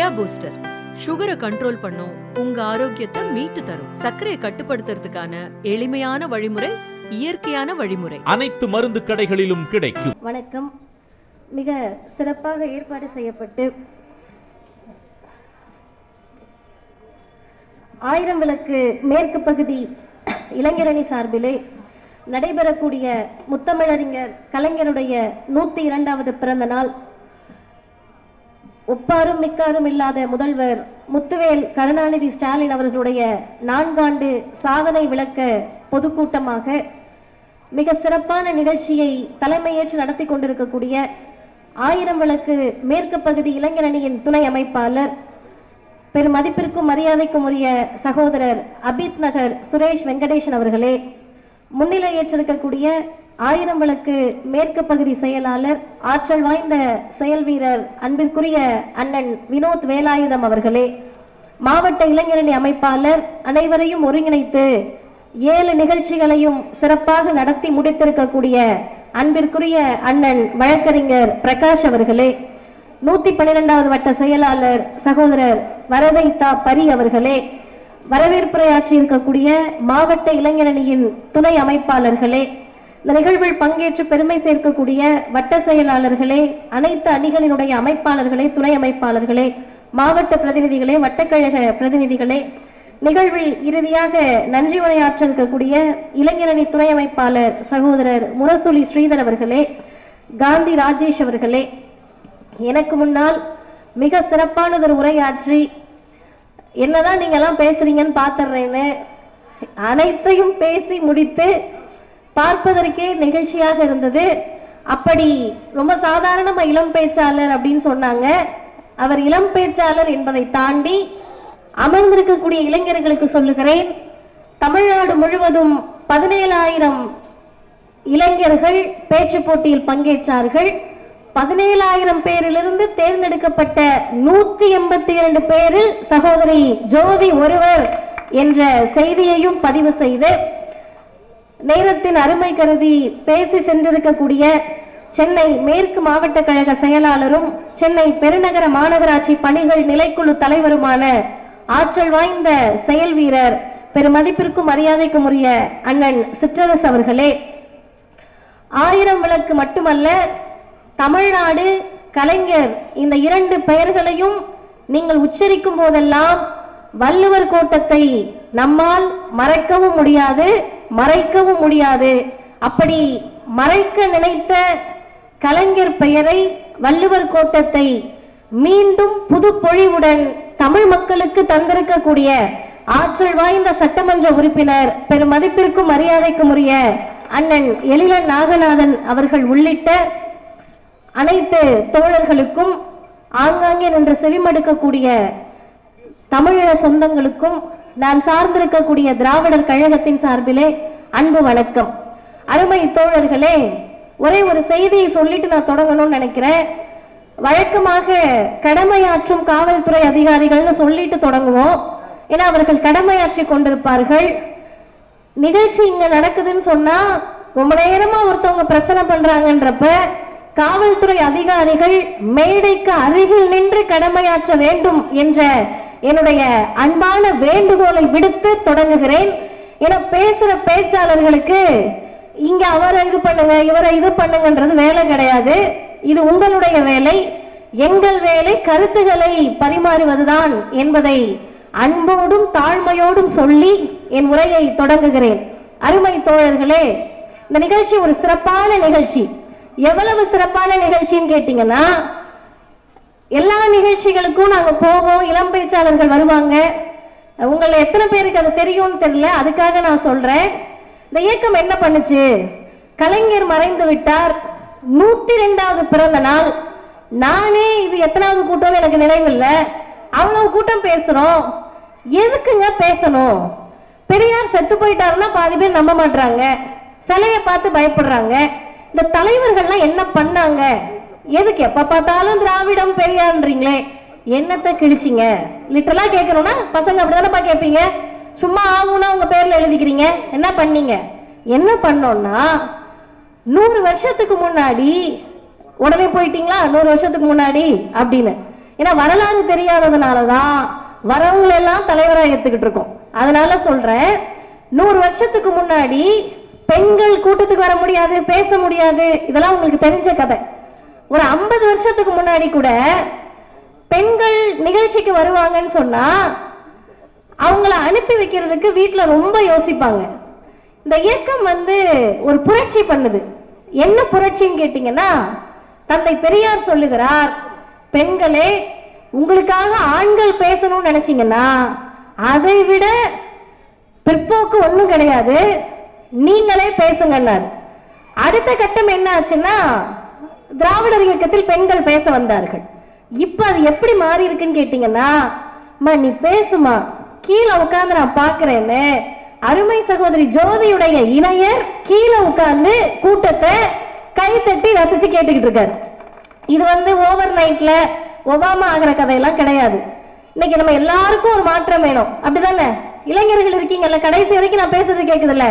Jaya booster சுகரை control பண்ணும், உங்க ஆரோக்கியத்தை மீட்டு தரும். சர்க்கரையை கட்டுப்படுத்துறதுக்கான எளிமையான வழிமுறை, இயற்கையான வழிமுறை. அனைத்து மருந்து கடைகளிலும் கிடைக்கும். வணக்கம். மிக சிறப்பாக ஏற்பாடு செய்யப்பட்டு 1000 விளக்கு மேற்கு பகுதி இளைஞரணி சார்பிலே நடைபெறக்கூடிய முத்தமிழறிஞர் கலைஞருடைய 102வது பிறந்த நாள், ஒப்பாரும் மிக்காரும் இல்லாத முதல்வர் முத்துவேல் கருணாநிதி ஸ்டாலின் அவர்களுடைய 4 ஆண்டு சாதனை விளக்க பொதுக்கூட்டமாக மிக சிறப்பான நிகழ்ச்சியை தலைமையேற்று நடத்தி கொண்டிருக்கக்கூடிய 1000 விளக்கு மேற்கு பகுதி இளைஞரணியின் துணை அமைப்பாளர், பெரும் மதிப்பிற்கும் மரியாதைக்கும் உரிய சகோதரர் அபித் நகர் சுரேஷ் வெங்கடேசன் அவர்களே, முன்னிலை ஏற்றிருக்கக்கூடிய 1000 விளக்கு மேற்கு பகுதி செயலாளர், ஆற்றல் வாய்ந்த செயல் வீரர் அன்பிற்குரிய அண்ணன் வினோத் வேலாயுதம் அவர்களே, மாவட்ட இளைஞரணி அமைப்பாளர், அனைவரையும் ஒருங்கிணைத்து 7 நிகழ்ச்சிகளையும் சிறப்பாக நடத்தி முடித்திருக்கக்கூடிய அன்பிற்குரிய அண்ணன் வழக்கறிஞர் பிரகாஷ் அவர்களே, 112வது வட்ட செயலாளர் சகோதரர் வரதைத்தா பரி அவர்களே, வரவேற்புரையாற்றி இருக்கக்கூடிய மாவட்ட இளைஞரணியின் துணை அமைப்பாளர்களே, இந்த நிகழ்வில் பங்கேற்று பெருமை சேர்க்கக்கூடிய வட்ட செயலாளர்களே, அனைத்து அணிகளினுடைய அமைப்பாளர்களே, துணை அமைப்பாளர்களே, மாவட்ட பிரதிநிதிகளே, வட்டக்கழக பிரதிநிதிகளே, நிகழ்வில் இறுதியாக நன்றி உரையாற்ற இருக்கக்கூடிய இளைஞரணி துணை அமைப்பாளர் சகோதரர் முரசொலி ஸ்ரீதர் அவர்களே, காந்தி ராஜேஷ் அவர்களே, எனக்கு முன்னால் மிக சிறப்பானதொரு உரையாற்றி என்னதான் நீங்க எல்லாம் பேசுறீங்கன்னு பாத்துறேன்னு அனைத்தையும் பேசி முடித்து பார்ப்பதற்கே நிகழ்ச்சியாக இருந்தது. அப்படி ரொம்ப சாதாரணமா இளம் பேச்சாளர் அப்படின்னு சொன்னாங்க. அவர் இளம் பேச்சாளர் என்பதை தாண்டி அமர்ந்திருக்கக்கூடிய இளைஞர்களுக்கு சொல்லுகிறேன், தமிழ்நாடு முழுவதும் 17,000 இளைஞர்கள் பேச்சு போட்டியில் பங்கேற்றார்கள். 17,000 பேரிலிருந்து தேர்ந்தெடுக்கப்பட்ட 182 பேரில் சகோதரி ஜோதி ஒருவர் என்ற செய்தியையும் பதிவு செய்து, நேரத்தின் அருமை கருதி பேசி சென்றிருக்கக்கூடிய சென்னை மேற்கு மாவட்ட கழக செயலாளரும் சென்னை பெருநகர மாநகராட்சி பணிகள் நிலைக்குழு தலைவருமான ஆற்றல் வாய்ந்த செயல் வீரர், பெருமதிப்பிற்கும் மரியாதைக்கும் உரிய அண்ணன் சிற்றரசு அவர்களே, 1000 விளக்கு மட்டுமல்ல, தமிழ்நாடு, கலைஞர் இந்த 2 பெயர்களையும் நீங்கள் உச்சரிக்கும் போதெல்லாம் வள்ளுவர் கோட்டத்தை நம்மால் மறைக்கவும் முடியாது, மறைக்கவும் முடியாது. அப்படி மறைக்க நினைத்த கலைஞர் பெயரை, வள்ளுவர் கோட்டத்தை மீண்டும் புது பொழிவுடன் தமிழ் மக்களுக்கு தந்திருக்கக்கூடிய ஆற்றல் வாய்ந்த சட்டமன்ற உறுப்பினர், பெரும் மதிப்பிற்கும் மரியாதைக்கும் உரிய அண்ணன் எழிலன் நாகநாதன் அவர்கள் உள்ளிட்ட அனைத்து தோழர்களுக்கும், ஆங்காங்கே நின்று செவிமடுக்கக்கூடிய தமிழீழ சொந்தங்களுக்கும், நான் சார்ந்திருக்கக்கூடிய திராவிடர் கழகத்தின் சார்பிலே அன்பு வணக்கம். அருமை தோழர்களே, ஒரே ஒரு செய்தியை சொல்லிட்டு நான் தொடங்கணும்னு நினைக்கிறேன். வழக்கமாக கடமையாற்றும் காவல்துறை அதிகாரிகள்னு சொல்லிட்டு தொடங்குவோம். ஏன்னா அவர்கள் கடமையாற்றி கொண்டிருப்பார்கள். நிகழ்ச்சி இங்க நடக்குதுன்னு சொன்னா ரொம்ப நேரமா ஒருத்தவங்க பிரச்சனை பண்றாங்கன்றப்ப காவல்துறை அதிகாரிகள் மேடைக்கு அருகில் நின்று கடமையாற்ற வேண்டும் என்ற என்னுடைய அன்பான வேண்டுகோளை விடுத்து தொடங்குகிறேன். என பேசுற பேச்சாளர்களுக்கு இங்க அவரை இது பண்ணுங்க, இவரை இது பண்ணுங்கன்றது வேலை கிடையாது. இது உங்களுடைய வேலை. எங்கள் வேலை கருத்துக்களை பரிமாறுவதுதான் என்பதை அன்போடும் தாழ்மையோடும் சொல்லி என் உரையை தொடங்குகிறேன். அருமை தோழர்களே, இந்த நிகழ்ச்சி ஒரு சிறப்பான நிகழ்ச்சி. எவ்வளவு சிறப்பான நிகழ்ச்சின்னு கேட்டீங்கன்னா, எல்லா நிகழ்ச்சிகளுக்கும் நாங்க போவோம், இளம் பேச்சாளர்கள் வருவாங்க. உங்களை எத்தனை பேருக்கு அது தெரியும்னு தெரியல, அதுக்காக நான் சொல்றேன். இந்த இயக்கம் என்ன பண்ணுச்சு? கலைஞர் மறைந்து விட்டார், 102வது பிறந்த நாள். நானே இது எத்தனாவது கூட்டம் எனக்கு நினைவில்லை, அவ்வளவு கூட்டம் பேசுறோம். எதுக்குங்க பேசணும்? பெரியார் செத்து போயிட்டாருன்னா பாதி பேர் நம்ப மாட்டாங்க, சிலையை பார்த்து பயப்படுறாங்க. இந்த தலைவர்கள்லாம் என்ன பண்ணாங்க? எதுக்கு எப்ப பார்த்தாலும் திராவிடம் பெரியார்ன்றீங்களே, என்னத்தை கிழிச்சிங்க? லிட்டரலா கேட்கணும்னா பசங்க அப்படிதானப்பா கேட்பீங்க. சும்மா ஆகும்னா உங்க பேர்ல எழுதிக்கிறீங்க. என்ன பண்ணீங்க? என்ன பண்ணோம்னா 100 வருஷத்துக்கு முன்னாடி, உடனே போயிட்டீங்களா 100 வருஷத்துக்கு முன்னாடி அப்படின்னு ஏன்னா வரலாறு தெரியாததுனாலதான் வரவங்களெல்லாம் தலைவராக ஏத்துக்கிட்டு இருக்கோம். அதனால சொல்றேன், 100 வருஷத்துக்கு முன்னாடி பெண்கள் கூட்டத்துக்கு வர முடியாது, பேச முடியாது, இதெல்லாம் உங்களுக்கு தெரிஞ்ச கதை. ஒரு 50 வருஷத்துக்கு முன்னாடி கூட பெண்கள் நிகழ்ச்சிக்கு வருவாங்கன்னு சொன்னா அவங்கள அனுப்பி வைக்கிறதுக்கு வீட்டுல ரொம்ப யோசிப்பாங்க. இந்த இயக்கம் ஒரு புரட்சி பண்ணுது. என்ன புரட்சின்னு கேட்டீங்கன்னா, தந்தை பெரியார் சொல்லுகிறார், பெண்களே உங்களுக்காக ஆண்கள் பேசணும்னு நினைச்சீங்கன்னா அதை விட பிற்போக்கு ஒண்ணும் கிடையாது, நீங்களே பேசுங்கன்னார். அடுத்த கட்டம் என்ன ஆச்சுன்னா, திராவிடர் இயக்கத்தில் பெண்கள் பேச வந்தார்கள். இப்ப அது எப்படி மாறி இருக்குன்னு கேட்டீங்கன்னா, நீ பேசுமா, கீழே உட்கார்ந்து நான் பாக்குறேன்னு அருமை சகோதரி ஜோதியுடைய இணையர் கீழே உட்கார்ந்து கூட்டத்தை கை தட்டி ரசிச்சு கேட்டுக்கிட்டு இருக்காரு. இது ஓவர் நைட்ல ஒபாமா ஆகிற கதையெல்லாம் கிடையாது. இன்னைக்கு நம்ம எல்லாருக்கும் ஒரு மாற்றம் வேணும், அப்படிதானே? இளைஞர்கள் இருக்கீங்கல்ல, கடைசி வரைக்கும் நான் பேசுறது கேக்குதுல்ல,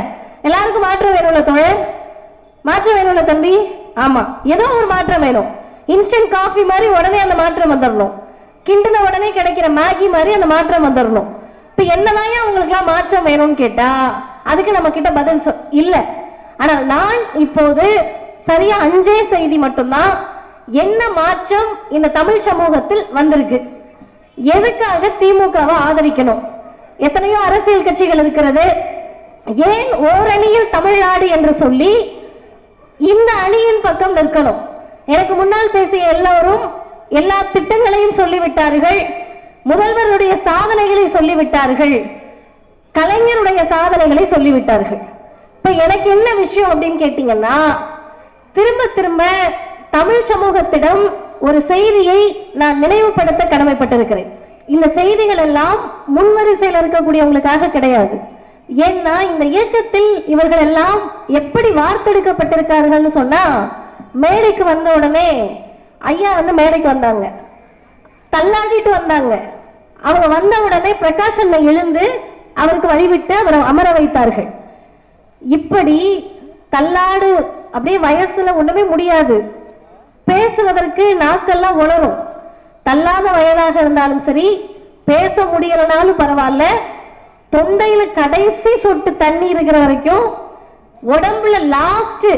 எல்லாருக்கும் மாற்றம் வேணும்ல தோழர், மாற்றம் வேணும்ல தம்பி. ஆமா, ஏதோ ஒரு மாற்றம் வேணும். இன்ஸ்டன்ட் காஃபி மாதிரி உடனே அந்த மாற்றம் வந்துடணும், கிண்டுன உடனே கிடைக்கிற மேகி மாதிரி அந்த மாற்றம் வந்துடணும். இப்ப என்னதான் உங்களுக்கு எல்லாம் மாற்றம் வேணும்னு கேட்டா அதுக்கு நம்ம கிட்ட பதில் இல்ல. ஆனால் நான் இப்போது சரியா 5 செய்தி மட்டும்தான் என்ன மாற்றம் இந்த தமிழ் சமூகத்தில் வந்திருக்கு, எதுக்காக திமுகவை ஆதரிக்கணும், எத்தனையோ அரசியல் கட்சிகள் இருக்கிறது, ஏன் ஓரணியில் தமிழ்நாடு என்று சொல்லி இந்த அணியின் பக்கம் நிற்கணும். எனக்கு முன்னால் பேசிய எல்லோரும் எல்லா திட்டங்களையும் சொல்லிவிட்டார்கள், முதல்வருடைய சாதனைகளை சொல்லிவிட்டார்கள், கலைஞருடைய சாதனைகளை சொல்லிவிட்டார்கள். இப்ப எனக்கு என்ன விஷயம் அப்படின்னு கேட்டீங்கன்னா, திரும்ப திரும்ப தமிழ் சமூகத்திடம் ஒரு செய்தியை நான் நினைவுபடுத்த கடமைப்பட்டிருக்கிறேன். இந்த செய்திகள் எல்லாம் முன்வரிசையில் இருக்கக்கூடியவங்களுக்காக கிடையாது. ஏன்னா இந்த இயக்கத்தில் இவர்கள் எல்லாம் எப்படி வார்த்தெடுக்கப்பட்டிருக்கார்கள் சொன்னா, மேடைக்கு வந்த உடனே ஐயா மேடைக்கு வந்தாங்க, தள்ளாடிட்டு வந்தாங்க. அவங்க வந்த உடனே பிரகாஷ் எழுந்து அவருக்கு வழிவிட்டு அவரை அமர வைத்தார்கள். இப்படி தள்ளாடு, அப்படியே வயசுல ஒண்ணுமே முடியாது, பேசுவதற்கு நாக்கெல்லாம் உணரும். தள்ளாத வயதாக இருந்தாலும் சரி, பேச முடியலனாலும் பரவாயில்ல, தொண்டையில கடைசி சொட்டு தண்ணி இருக்கிற வரைக்கும், உடம்புல லாஸ்ட்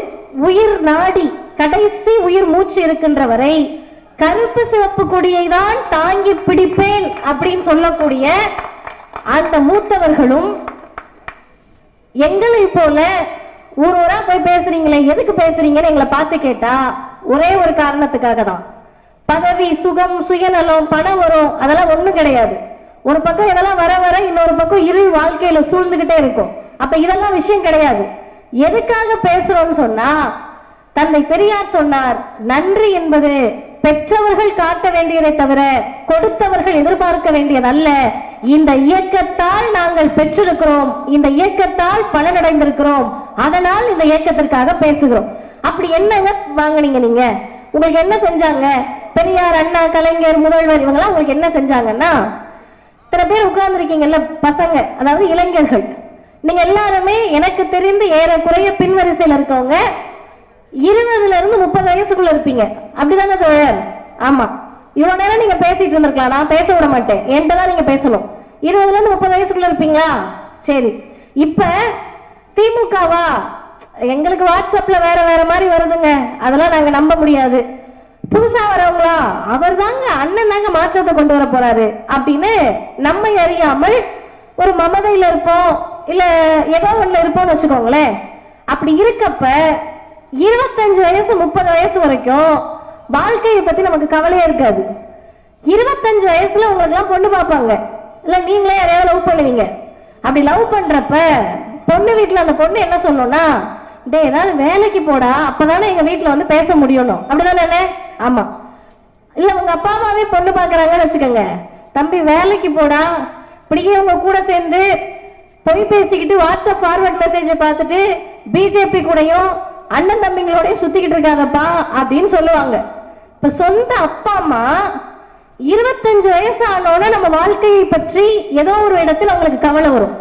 உயிர் நாடி கடைசி உயிர் மூச்சு இருக்கின்ற வரை கருப்பு சிவப்பு கொடியை தான் தாங்கி பிடிப்பேன் அப்படின்னு சொல்லக்கூடிய அந்த மூத்தவர்களும் எங்களை போல ஊர் ஊரா போய் பேசுறீங்களே, எதுக்கு பேசுறீங்கன்னு எங்களை பார்த்து கேட்டா ஒரே ஒரு காரணத்துக்காக தான். பதவி, சுகம், சுயநலம், பணம் வரும், அதெல்லாம் ஒண்ணும் கிடையாது. ஒரு பக்கம் இதெல்லாம் வர வர இன்னொரு பக்கம் இருள் வாழ்க்கையில சூழ்ந்துகிட்டே இருக்கும். அப்ப இதெல்லாம் விஷயம் கிடையாது. எதுக்காக பேசுறோம்னு சொன்னா, தந்தை பெரியார் சொன்னார், நன்றி என்பது பெற்றவர்கள் காட்ட வேண்டியதை தவிர கொடுத்தவர்கள் எதிர்பார்க்க வேண்டியதல்ல. இந்த இயக்கத்தால் நாங்கள் பெற்றிருக்கிறோம், இந்த இயக்கத்தால் பலனடைந்திருக்கிறோம், அதனால் இந்த இயக்கத்திற்காக பேசுகிறோம். அப்படி என்னங்க வாங்கினீங்க நீங்க? உங்களுக்கு என்ன செஞ்சாங்க? பெரியார், அண்ணா, கலைஞர், முதல்வர் இவங்கெல்லாம் உங்களுக்கு என்ன செஞ்சாங்கன்னா, இத்தனை பேர் உட்கார்ந்து இருக்கீங்கல்ல பசங்க, அதாவது இளைஞர்கள், நீங்க எல்லாருமே எனக்கு தெரிந்து ஏறக்குறைய பின்வரிசையில் இருக்கவங்க 20 இருந்து 30 வயசுக்குள்ள இருப்பீங்க, அப்படிதானே தோழர்? ஆமா, இவ்வளவு நேரம் நீங்க பேசிட்டு இருந்திருக்கலாம், நான் பேச விட மாட்டேன், என்கிட்ட தான் நீங்க பேசணும். 20 இருந்து 30 வயசுக்குள்ள இருப்பீங்களா? சரி, இப்ப திமுகவா? எங்களுக்கு வாட்ஸ்அப்ல வேற வேற மாதிரி வருதுங்க, அதெல்லாம் நாங்க நம்ப முடியாது. புதுசா வரவங்களா? அவர் தாங்க, அண்ணன் தாங்க மாற்றத்தை கொண்டு வர போறாரு அப்படின்னு நம்மை அறியாமல் ஒரு மமதையில இருப்போம், இல்ல ஏதோ ஒண்ணுல இருப்போம்னு வச்சுக்கோங்களேன். அப்படி இருக்கப்ப 25 வயசு 30 வயசு வரைக்கும் வாழ்க்கையை பத்தி நமக்கு கவலையே இருக்காது. 25 வயசுல உங்களுக்கு எல்லாம் பொண்ணு பார்ப்பாங்க, இல்ல நீங்களே யாரையாவது லவ் பண்ணுவீங்க. அப்படி லவ் பண்றப்ப பொண்ணு வீட்டுல அந்த பொண்ணு என்ன சொல்லணும்னா, டே ஏதாவது வேலைக்கு போடா, அப்பதானே எங்க வீட்டுல பேச முடியணும், அப்படிதானே? ஆமா. இல்ல உங்க அப்பா அம்மாவே பொண்ணு பாக்குறாங்கன்னு வச்சுக்கோங்க, தம்பி வேலைக்கு போடா, இப்படியே உங்க கூட சேர்ந்து பொய் பேசிக்கிட்டு வாட்ஸ்அப் ஃபார்வர்ட் மெசேஜை பார்த்துட்டு பிஜேபி கூடயும் அண்ணன் தம்பிங்களோடய சுத்திக்கிட்டு இருக்காதப்பா அப்படின்னு சொல்லுவாங்க. இப்ப சொந்த அப்பா அம்மா 25 வயசு ஆனோட நம்ம வாழ்க்கையை பற்றி ஏதோ ஒரு இடத்துல அவங்களுக்கு கவலை வரும்.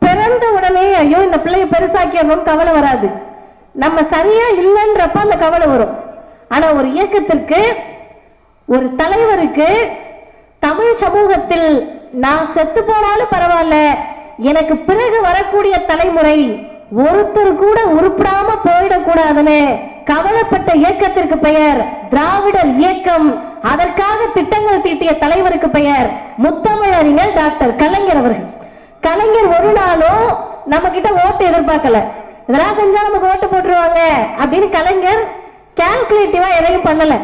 பிறந்த உடனே ஐயோ இந்த பிள்ளைய பெருசாக்கிடணும்னு கவலை வராது, நம்ம சரியா இல்லைன்றப்ப அந்த கவலை வரும். ஆனா ஒரு இயக்கத்திற்கு ஒரு தலைவருக்கு தமிழ் சமூகத்தில் நான் செத்து போனாலும் பரவாயில்ல, எனக்கு பிறகு வரக்கூடிய தலைமுறை ஒருத்தர் கூட உருப்படாம போயிடக்கூடாதுன்னு கவலைப்பட்ட இயக்கத்திற்கு பெயர் திராவிடர் இயக்கம். அதற்காக திட்டங்கள் தீட்டிய தலைவருக்கு பெயர் முத்தமிழறிஞர் டாக்டர் கலைஞர் அவர்கள். கலைஞர் ஒரு நாளும் நம்ம கிட்ட ஓட்டு எதிர்பார்க்கல, இதெல்லாம் செஞ்சா நமக்கு ஓட்டு போட்டுருவாங்க அப்படின்னு கலைஞர் கால்குலேட்டிவா எதையும் பண்ணல.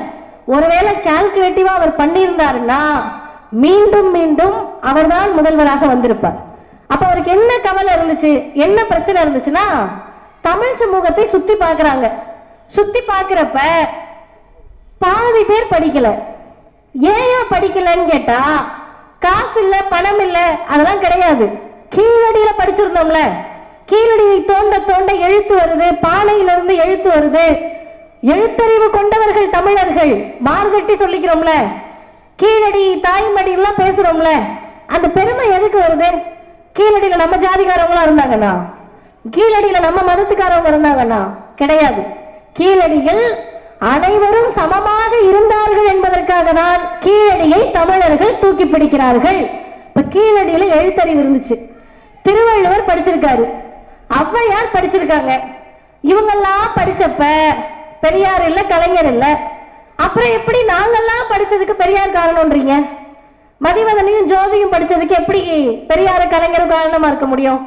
ஒருவேளை கால்குலேட்டிவா அவர் பண்ணியிருந்தாருன்னா மீண்டும் மீண்டும் அவர்தான் முதல்வராக வந்திருப்பார். அப்ப அவருக்கு என்ன கவலை இருந்துச்சு, என்ன பிரச்சனை இருந்துச்சுன்னா, தமிழ் சமூகத்தை சுத்தி பார்க்கறாங்க. சுத்தி பார்க்கிறப்ப பாதி பேர் படிக்கல. ஏன் படிக்கலன்னு கேட்டா, காசு இல்ல, பணம் இல்ல, அதெல்லாம் கிடையாது. கீழடியில படிச்சிருந்தோம்ல, கீழடியை தோண்ட தோண்ட எழுத்து வருது, பானையிலிருந்து எழுத்து வருது. எழுத்தறிவு கொண்டவர்கள் தமிழர்கள் மார்கட்டி சொல்லிக்கிறோம்ல, கீழடி தாய்மடி எல்லாம் பேசுறோம்ல, அந்த பெருமை எதுக்கு வருது? கீழடியில நம்ம ஜாதிகாரவங்களா இருந்தாங்கன்னா, கீழடியில நம்ம மதத்துக்காரவங்க இருந்தாங்கன்னா கிடையாது. கீழடியில் அனைவரும் சமமாக இருந்தார்கள் என்பதற்காக தான் கீழடியை தமிழர்கள் தூக்கி பிடிக்கிறார்கள். இப்ப கீழடியில எழுத்தறிவு இருந்துச்சு, திருவள்ளுவர் படிச்சிருக்காரு, ஔவையார் படிச்சிருக்காங்க. இவங்கெல்லாம் படிச்சப்ப பெரியார் இல்ல, கலைஞர் இல்ல. அப்புறம் எப்படி நாங்கெல்லாம் படிச்சதுக்கு பெரியார் காரணம்ன்றீங்க? மதிவதனையும் ஜோதியும் படிச்சதுக்கு எப்படி பெரியார் கலைஞரும் காரணமா இருக்க முடியும்?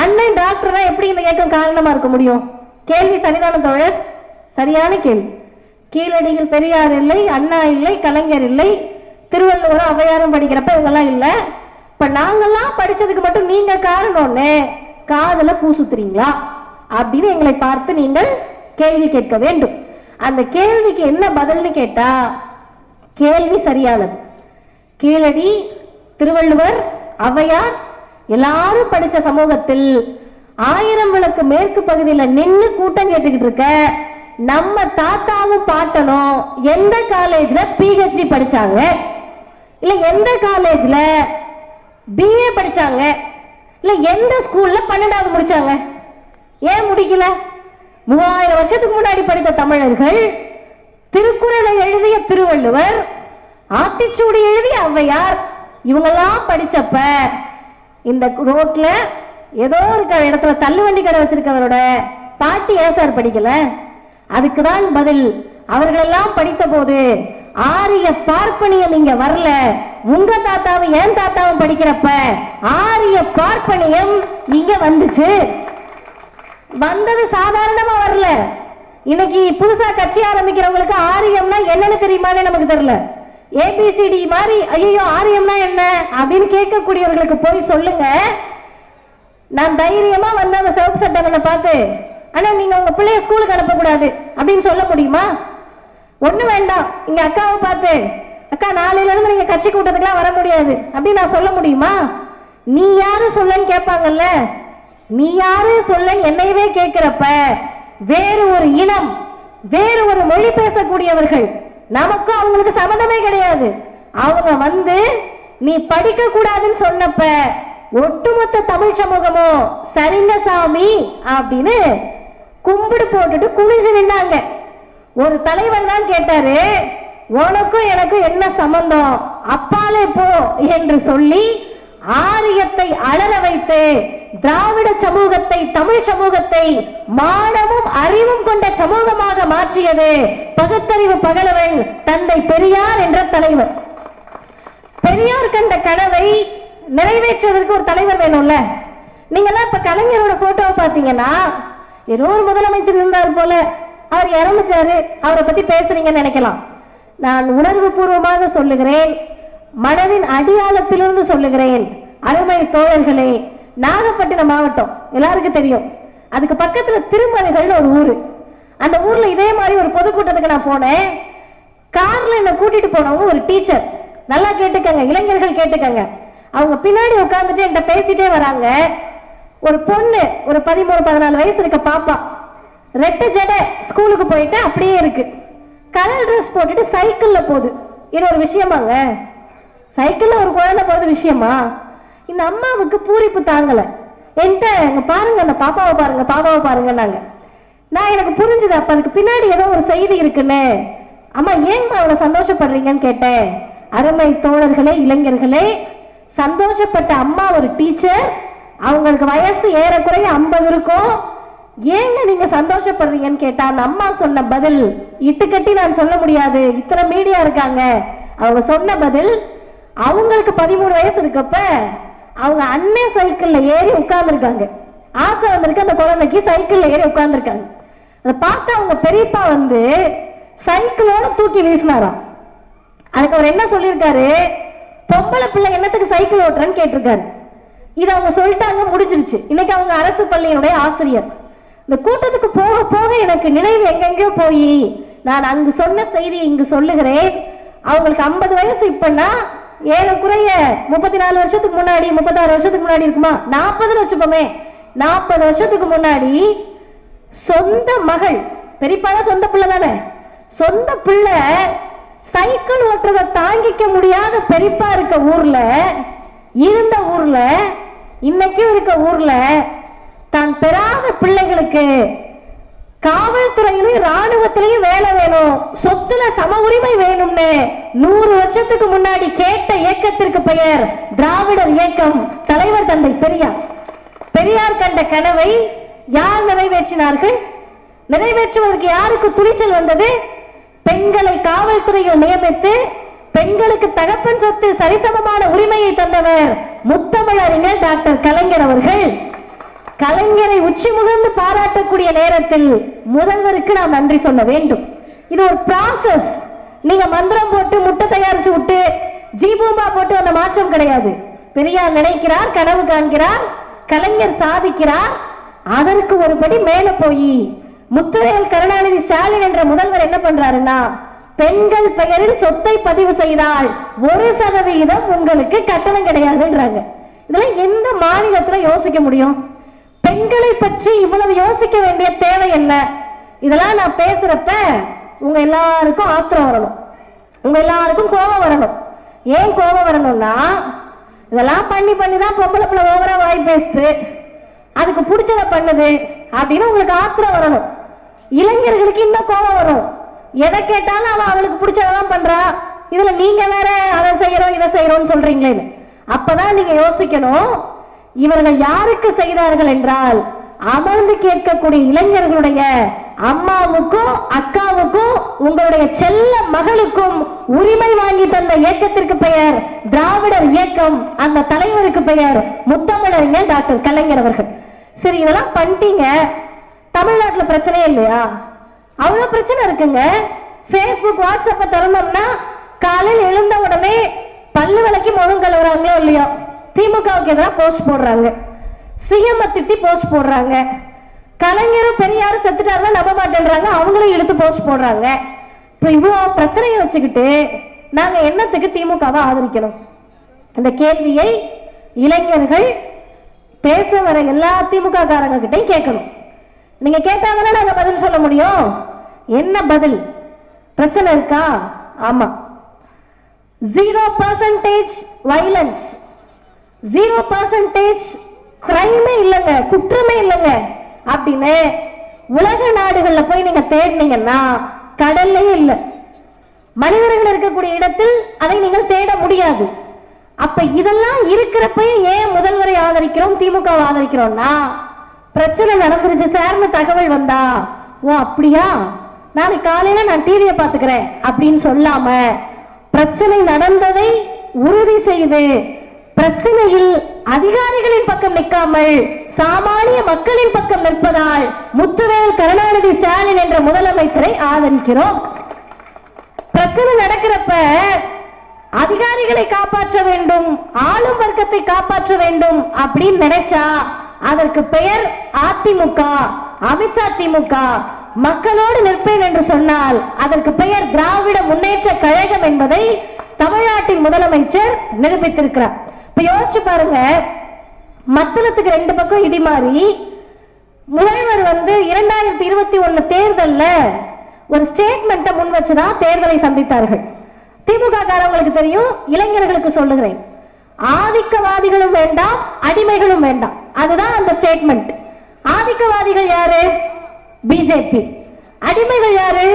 அண்ணன் டாக்டரா எப்படி இந்த இயக்கம் காரணமா இருக்க முடியும்? கேள்வி சரிதான தோழர்? சரியான கேள்வி. கீழடியில் பெரியார் இல்லை, அண்ணா இல்லை, கலைஞர் இல்லை, திருவள்ளுவரும் ஔவையாரும் படிக்கிறப்ப இவங்கெல்லாம் இல்ல. இப்ப நாங்கெல்லாம் படிச்சதுக்கு மட்டும் நீங்க காரணம்னு காதல பூசுத்துறீங்களா அப்படின்னு எங்களை பார்த்து நீங்கள் கேள்வி கேட்க வேண்டும். அந்த கேள்விக்கு என்ன பதில்னு கேட்டா, கேள்வி சரியானது. கீழடி, திருவள்ளுவர், ஔவையார் எல்லாரும் படிச்ச சமூகத்தில் 1000 விளக்கு மேற்கு பகுதியில நின்று கூட்டம் கேட்டுக்கிட்டு இருக்க நம்ம தாத்தாவும் பாட்டனும் எந்த காலேஜ்ல பிஹெச்டி படிச்சாங்க, இல்ல எந்த காலேஜ்ல பிஏ படிச்சாங்க, இல்ல எந்த ஸ்கூல்ல 12வது முடிச்சாங்க? ஏன் முடிக்கல? 3000 வருஷத்துக்கு முன்னாடி படித்த தமிழர்கள், திருக்குறளை எழுதிய திருவள்ளுவர், ஆத்திச்சூடி எழுதிய ஔவையார், இவங்கெல்லாம் படிச்சப்ப இந்த ரோட்ல ஏதோ ஒரு இடத்துல தள்ளுவண்டி கடை வச்சிருக்கவரோட பாட்டி ஏன் சார் படிக்கல? அதுக்குதான் பதில், அவர்களெல்லாம் படித்த போது ஆரிய பார்ப்பனியம் இங்க வரல. உங்க தாத்தாவும் என் தாத்தாவும் படிக்கிறப்ப ஆரிய பார்ப்பனியம் இங்க வந்துச்சு. வந்தது சாதாரணமா வரல. இன்னைக்கு புதுசா கட்சி ஆரம்பிக்கிறவங்களுக்கு ஆரியம்னா என்னன்னு தெரியுமான்னு நமக்கு தெரியல. ஏபிசிடி மாதிரி ஐயோ ஆரியம்னா என்ன அப்படின்னு கேட்கக்கூடியவர்களுக்கு போய் சொல்லுங்க. நான் தைரியமா வந்து அந்த சிவப்பு சட்டங்களை பார்த்து, ஆனா நீங்க உங்க பிள்ளைய ஸ்கூலுக்கு அனுப்பக்கூடாது அப்படின்னு சொல்ல முடியுமா? ஒண்ணு வேண்டாம், இங்க அக்காவை பார்த்து, அக்கா நாளையில இருந்து நீங்க கட்சி கூட்டத்துக்குலாம் வர முடியாது அப்படின்னு நான் சொல்ல முடியுமா? நீ யாரு சொல்லன்னு கேட்பாங்கல்ல, நீ யாரு சொல்ல என்னையவே கேட்கிறப்ப வேறு ஒரு இனம், வேறு ஒரு மொழி பேசக்கூடியவர்கள், நமக்கும் அவங்களுக்கு சம்பந்தமே கிடையாது. அவங்க வந்து நீ படிக்க கூடாதுன்னு சொன்னப்ப ஒட்டுமொத்த தமிழ் சமூகமும் சரிங்க சாமி அப்படின்னு கும்பிடு போட்டுட்டு குனிஞ்சு நின்னாங்க. ஒரு தலைவர் தான் கேட்டாரு, உனக்கும் எனக்கும் என்ன சம்பந்தம், அப்பாலே போ என்று சொல்லி ஆரியத்தை அலற வைத்து திராவிட சமூகத்தை, தமிழ் சமூகத்தை மானமும் அறிவும் கொண்ட சமூகமாக மாற்றியது பகுத்தறிவு பகலவன் தந்தை பெரியார் என்ற தலைவர். பெரியார் கண்ட கனவை நிறைவேற்றுவதற்கு ஒரு தலைவர் வேணும்ல. நீங்க எல்லாம் இப்ப கலைஞரோட போட்டோவை பாத்தீங்கன்னா ஏதோ ஒரு முதலமைச்சர் இருந்தார் போல, அவர் இறந்துட்டாரு, அவரை பத்தி பேசுறீங்கன்னு நினைக்கலாம். நான் உணர்வு பூர்வமாக சொல்லுகிறேன், மனதின் அடியாளத்திலிருந்து சொல்லுகிறேன். அருமை தோழர்களே, நாகப்பட்டினம் மாவட்டம் எல்லாருக்கும் தெரியும், அதுக்கு பக்கத்துல திருமருகல்னு ஒரு ஊரு. அந்த ஊர்ல இதே மாதிரி ஒரு பொதுக்கூட்டத்துக்கு நான் போனேன். கார்ல என்ன கூட்டிட்டு போனவங்க ஒரு டீச்சர், நல்லா கேட்டுக்கங்க, இளைஞர்கள் கேட்டுக்கங்க. அவங்க பின்னாடி உட்கார்ந்துட்டு என்கிட்ட பேசிட்டே வராங்க. ஒரு பொண்ணு, ஒரு 13-14 வயசு இருக்க பாப்பா, ரெட்டு ஜடை, ஸ்கூலுக்கு போயிட்டு அப்படியே இருக்கு, கலர் ட்ரெஸ் போட்டுட்டு சைக்கிள்ல போகுது. இது ஒரு விஷயமாங்க? சைக்கிள்ல ஒரு குழந்தை போறது விஷயமா? இந்த அம்மாவுக்கு பூரிப்பு தாங்கல. என்கிட்ட பாருங்க, அந்த பாப்பாவை பாருங்க, பாப்பாவை பாருங்க. நான் எனக்கு புரிஞ்சுது, அப்ப அதுக்கு பின்னாடி ஏதோ ஒரு செய்தி இருக்குன்னு. அம்மா ஏங்கம்மா அவ்வளவு சந்தோஷப்படுறீங்கன்னு கேட்டேன். அருமை தோழர்களே, இளைஞர்களே, சந்தோஷப்பட்ட அம்மா ஒரு டீச்சர், அவங்களுக்கு வயசு ஏறக்குறைய 50 இருக்கும். ஏங்க நீங்க சந்தோஷப்படுறீங்கன்னு கேட்டா அந்த அம்மா சொன்ன பதில் இட்டுக்கட்டி நான் சொல்ல முடியாது, இத்தனை மீடியா இருக்காங்க. அவங்க சொன்ன பதில், அவங்களுக்கு 13 வயசு இருக்கப்ப அவங்க அண்ணன் சைக்கிள்ல ஏறி உட்கார்ந்துருக்காங்க. ஆசை வந்திருக்கு அந்த குழந்தைக்கு, சைக்கிள்ல ஏறி உட்கார்ந்துருக்காங்க. அதை பார்த்து அவங்க பெரியப்பா வந்து சைக்கிளோட தூக்கி வீசினாராம். அதுக்கு அவர் என்ன சொல்லியிருக்காரு, பொம்பளை பிள்ளை என்னத்துக்கு சைக்கிள் ஓட்டுறன்னு கேட்டிருக்காரு. இதை அவங்க சொல்லிட்டாங்க, முடிஞ்சிருச்சு. இன்னைக்கு அவங்க அரசு பள்ளியினுடைய ஆசிரியர். இந்த கூட்டத்துக்கு போக போக எனக்கு நினைவு எங்கெங்கயோ போய் நான் அங்கு சொன்ன செய்தியை இங்கு சொல்லுகிறேன். அவங்களுக்கு 50 வயசு இப்பன்னா ஏறக்குறைய 34 வருஷத்துக்கு முன்னாடி, 36 வருஷத்துக்கு முன்னாடி இருக்குமா, 40 வச்சுப்போமே, 40 வருஷத்துக்கு முன்னாடி சொந்த மகள், பெரியப்பாட சொந்த பிள்ளை தானே, சொந்த பிள்ளை சைக்கிள் ஓட்டுறதை தாங்கிக்க முடியாத பெரியப்பா இருக்க ஊர்ல, இருந்த ஊர்ல, இன்னைக்கும் இருக்க ஊர்ல தான் பெறாத பிள்ளைகளுக்கு காவல்துறையிலும் ராணுவத்திலையும் வேலை வேணும், சொத்துல சம உரிமை வேணும்னு 100 வருஷத்துக்கு முன்னாடி கேட்ட இயக்கத்திற்கு பெயர் திராவிடர் இயக்கம். தலைவர் தந்தை பெரியார். பெரியார் கண்ட கனவை யார் நிறைவேற்றினார்கள்? நிறைவேற்றுவதற்கு யாருக்கு துணிச்சல் வந்தது? பெண்களை காவல்துறையில் நியமித்து பெண்களுக்கு தகப்பன் சொத்து சரிசமமான உரிமையை தந்தவர் முத்தமிழறிஞர் டாக்டர் கலைஞர் அவர்கள். கலைஞரை உச்சி முகர்ந்து பாராட்டக்கூடிய நேரத்தில் முதல்வருக்கு நாம் நன்றி சொல்ல வேண்டும். இது ஒரு ப்ராசஸ். நீங்க மந்திரம் போட்டு முட்டை தயாரிச்சு விட்டு ஜீபூம்பா போட்டு அந்த மாற்றம் கிடையாது. பெரியார் நினைக்கிறார், கனவு காண்கிறார், கலைஞர் சாதிக்கிறார். அதற்கு ஒருபடி மேல போய் முத்துவேல் கருணாநிதி ஸ்டாலின் என்ற முதல்வர் என்ன பண்றாருன்னா, பெண்கள் பெயரில் சொத்தை பதிவு செய்தால் 1% உங்களுக்கு கட்டணம் கிடையாதுன்றாங்க. இதெல்லாம் எந்த மாநிலத்துல யோசிக்க முடியும்? பெண்களை பற்றி இவ்வளவு யோசிக்க வேண்டிய தேவை என்ன? இதெல்லாம் நான் பேசுறப்ப உங்க எல்லாருக்கும் ஆத்திரம் வரணும், உங்க எல்லாருக்கும் கோபம் வரணும். ஏன் கோபம் வரணும்னா, இதெல்லாம் பண்ணி தான் பொம்பளை பிள்ளை ஓவரா வாய் பேசுது, அதுக்கு பிடிச்சதை பண்ணுது அப்படின்னு உங்களுக்கு ஆத்திரம் வரணும். இளைஞர்களுக்கு இன்னும் கோபம் வரும். எதை கேட்டாலும் அவன் அவளுக்கு பிடிச்சதான் பண்றா, இதுல நீங்க வேற அதை செய்யறோம் இதை செய்யறோம்னு சொல்றீங்களேன்னு. அப்பதான் நீங்க யோசிக்கணும், இவர்கள் யாருக்கு செய்தார்கள் என்றால் அமர்ந்து கேட்கக்கூடிய இளைஞர்களுடைய அம்மாவுக்கும் அக்காவுக்கும் உங்களுடைய செல்ல மகளுக்கும் உரிமை வாங்கி தந்த இயக்கத்திற்கு பெயர் திராவிடர் இயக்கம். அந்த தலைவருக்கு பெயர் முத்தமிழறிஞர் டாக்டர் கலைஞர் அவர்கள். சரி, இதெல்லாம் பண்ணிட்டீங்க, தமிழ்நாட்டுல பிரச்சனையே இல்லையா? அவ்வளவு பிரச்சனை இருக்குங்க. பேஸ்புக் வாட்ஸ்அப்பை திறந்தோம்னா காலையில் எழுந்த உடனே பல்லு விளக்கி முகம் கழுவுறாங்களோ இல்லையோ, திமுகவுக்கு எதிராக போஸ்ட் போடுறாங்க, சிஎம் திட்டி போஸ்ட் போடுறாங்க, கலைஞரும் பெரியாரும் செத்துட்டாருன்னா நம்ப மாட்டேன்றாங்க, அவங்களும் இழுத்து போஸ்ட் போடுறாங்க. இப்ப இவ்வளவு பிரச்சனையை வச்சுக்கிட்டு நாங்க என்னத்துக்கு திமுகவை ஆதரிக்கணும்? இந்த கேள்வியை இளைஞர்கள் பேச வர எல்லா திமுக காரங்க கிட்டையும் கேட்கணும். நீங்க கேட்டாங்கன்னா நாங்க பதில் சொல்ல முடியும். என்ன பதில்? பிரச்சனை இருக்கா? ஆமா. 0% வயலன்ஸ், 0% கிரைமே இல்லைங்க, குற்றமே இல்லைங்க அப்படின்னு உலக நாடுகள்ல போய் நீங்க தேடினீங்கன்னா கடல்லையே இல்லை. மனிதர்கள் இருக்கக்கூடிய இடத்தில் அதை நீங்கள் தேட முடியாது. அப்ப இதெல்லாம் இருக்கிறப்ப ஏன் முதல்வரை ஆதரிக்கிறோம், திமுக ஆதரிக்கிறோம்னா, பிரச்சனை நடந்துருச்சு சார்னு தகவல் வந்தா, ஓ அப்படியா, நாளைக்கு காலையில நான் டிவியை பாத்துக்கிறேன் அப்படின்னு சொல்லாம, பிரச்சனை நடந்ததை உறுதி செய்து பிரச்சனையில் அதிகாரிகளின் பக்கம் நிற்காமல் சாமானிய மக்களின் பக்கம் நிற்பதால் முத்துவேல் கருணாநிதி ஸ்டாலின் என்ற முதலமைச்சரை ஆதரிக்கிறோம். பிரச்சனை நடக்கிறப்ப அதிகாரிகளை காப்பாற்ற வேண்டும், ஆளும் வர்க்கத்தை காப்பாற்ற வேண்டும் அப்படின்னு நினைச்சா அதற்கு பெயர் அதிமுக, அமித்ஷா திமுக. மக்களோடு நிற்பேன் என்று சொன்னால் அதற்கு பெயர் திராவிட முன்னேற்ற கழகம் என்பதை தமிழ்நாட்டின் முதலமைச்சர் நிரூபித்திருக்கிறார். இப்ப யோசிச்சு பாருங்க, மத்தளத்துக்கு 2 பக்கம் இடி மாறி முதல்வர் 2021 தேர்தல்ல ஒரு ஸ்டேட்மெண்ட்டை முன் வச்சுதான் தேர்தலை சந்தித்தார்கள். திமுக காரங்களுக்கு தெரியும், இளைஞர்களுக்கு சொல்லுகிறேன், ஆதிக்கவாதிகளும் வேண்டாம் அடிமைகளும் வேண்டாம், அதுதான் அந்த ஸ்டேட்மெண்ட். ஆதிக்கவாதிகள் யாரு? பிஜேபி. அடிமைகள் யாரு?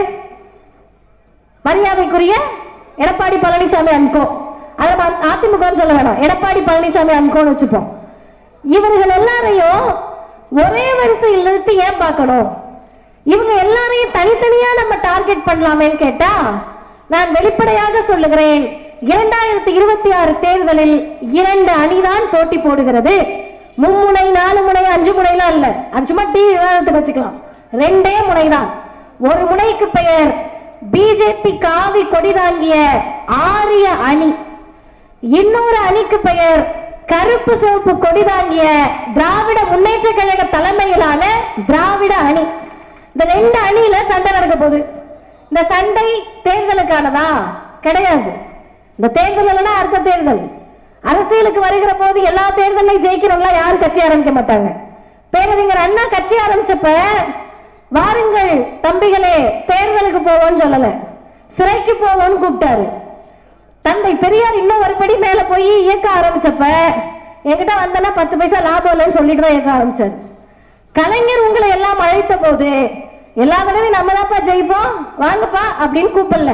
மரியாதைக்குரிய எடப்பாடி பழனிசாமி அன்கோ, அதை அதிமுக சொல்ல வேணாம், எடப்பாடி பழனிசாமி அன்கோன்னு வச்சுப்போம். இவர்கள் எல்லாரையும் ஒரே வரிசையில் நிறுத்தி ஏன் பார்க்கணும்? இவங்க எல்லாரையும் தனித்தனியா நம்ம டார்கெட் பண்ணலாமேன்னு கேட்டா, நான் வெளிப்படையாக சொல்லுகிறேன், 2026 தேர்தலில் 2 அணிதான் போட்டி போடுகிறது. 3 முனை 4 முனை 5 முனைலாம் இல்ல, அது சும்மா டி விவாதத்துக்கு வச்சுக்கலாம். 2 முனைதான். ஒரு முனைக்கு பெயர் பிஜேபி காவி கொடி தாங்கிய ஆரிய அணி, இன்னொரு அணிக்கு பெயர் கருப்பு சிவப்பு கொடி தாங்கிய திராவிட முன்னேற்ற கழக தலைமையிலான திராவிட அணி. இந்த 2 அணியில சண்டை நடக்க போகுது. இந்த சண்டை தேர்தலுக்கானதா? கிடையாது. இந்த தேர்தல் அடுத்த தேர்தல். அரசியலுக்கு வருகிற போது எல்லா தேர்தலையும் ஜெயிக்கிறவங்களா யாரும் கட்சி ஆரம்பிக்க மாட்டாங்க. பேரறிஞர் அண்ணா கட்சி ஆரம்பிச்சப்ப, வாருங்கள் தம்பிகளே தேர்தலுக்கு போவோம்னு சொல்லல, சிறைக்கு போவோம்னு கூப்பிட்டாரு. தந்தை பெரியார் இன்னும் ஒருபடி மேல போய் இயக்க ஆரம்பிச்சப்ப, என்கிட்ட வந்தனா 10 பைசா லாபம் இல்லைன்னு சொல்லிட்டு தான் இயக்க ஆரம்பிச்சாரு. கலைஞர் உங்களை எல்லாம் அழைத்த போது, எல்லா தடவையும் நம்ம தான்ப்பா ஜெயிப்போம் வாங்கப்பா அப்படின்னு கூப்பிடல.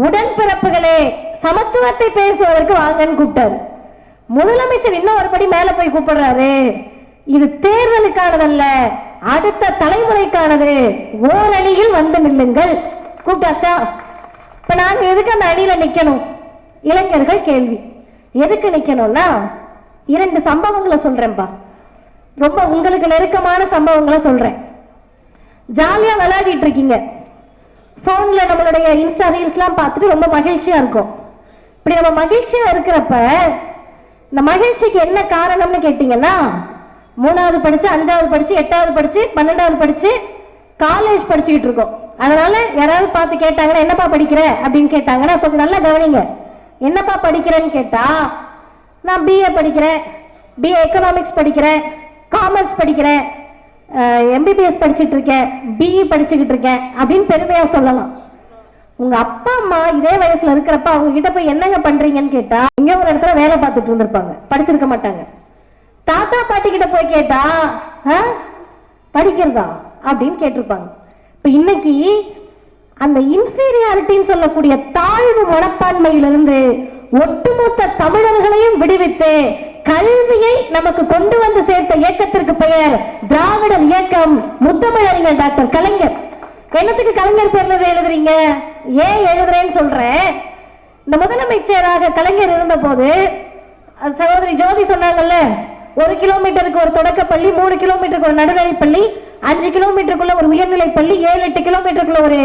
உடன்பிறப்புகளே சமத்துவத்தை பேசுவதற்கு வாங்கன்னு கூப்பிட்டாரு. முதலமைச்சர் இன்னும் ஒருபடி மேல போய் கூப்பிடுறாரு, இது தேர்தலுக்கானதல்ல, அடுத்த தலைமுறைக்கானது, ஓரணியில் வந்து நில்லுங்கள் கூப்பிட்டாச்சா? இப்ப நாங்க எதுக்கு அந்த அணியில நிக்கணும்? இளைஞர்கள் கேள்வி, எதுக்கு நிக்கணும்னா 2 சம்பவங்களை சொல்றேன்பா, ரொம்ப உங்களுக்கு நெருக்கமான சம்பவங்களை சொல்றேன். ஜாலியா விளையாடிட்டு இருக்கீங்க, போன்ல நம்மளுடைய இன்ஸ்டா ரீல்ஸ் எல்லாம் பார்த்துட்டு ரொம்ப மகிழ்ச்சியா இருக்கும். இப்படி நம்ம மகிழ்ச்சியா இருக்கிறப்ப, இந்த மகிழ்ச்சிக்கு என்ன காரணம்னு கேட்டீங்கன்னா, 3வது படிச்சு 5வது படிச்சு 8வது படிச்சு 12வது படிச்சு காலேஜ் படிச்சுக்கிட்டு இருக்கோம். அதனால யாராவது பார்த்து கேட்டாங்கன்னா என்னப்பா படிக்கிற அப்படின்னு கேட்டாங்கன்னா கொஞ்சம் நல்லா கவனிங்க. என்னப்பா படிக்கிறேன்னு கேட்டா, நான் பிஏ படிக்கிறேன், பிஏ எக்கனாமிக்ஸ் படிக்கிறேன், காமர்ஸ் படிக்கிறேன், எம்பிபிஎஸ் படிச்சுட்டு இருக்கேன், பிஇ படிச்சுக்கிட்டு இருக்கேன் அப்படின்னு பெருமையா சொல்லலாம். உங்க அப்பா அம்மா இதே வயசுல இருக்கிறப்ப அவங்க கிட்ட போய் என்னங்க பண்றீங்கன்னு கேட்டா, இங்க ஒரு இடத்துல வேலை பார்த்துட்டு இருந்திருப்பாங்க, படிச்சிருக்க மாட்டாங்க. தாத்தா பாட்டி கிட்ட போய் கேட்டா படிக்கிறதா அப்படின்னு கேட்டிருப்பாங்க. இப்ப இன்னைக்கு அந்த இன்ஃபீரியாரிட்டின்னு சொல்லக்கூடிய தாழ்வு மனப்பான்மையிலிருந்து ஒட்டுமொத்த தமிழர்களையும் விடுவித்து கல்வியை நமக்கு கொண்டு வந்து சேர்த்த இயக்கத்திற்கு பெயர் திராவிடர் இயக்கம். முத்தமிழறிஞர் டாக்டர் கலைஞர். என்னத்துக்கு கலைஞர் பேர்ல எழுதுறீங்க? ஏன் எழுதுறேன்னு சொல்றேன். இந்த முதலமைச்சராக கலைஞர் இருந்த போது சகோதரி ஜோதி சொன்னாங்கல்ல, 1 கிலோமீட்டருக்கு ஒரு தொடக்க பள்ளி, 3 கிலோமீட்டருக்கு ஒரு நடுநிலை பள்ளி, 5 கிலோமீட்டருக்குள்ள ஒரு உயர்நிலை பள்ளி, 7-8 கிலோமீட்டருக்குள்ள ஒரு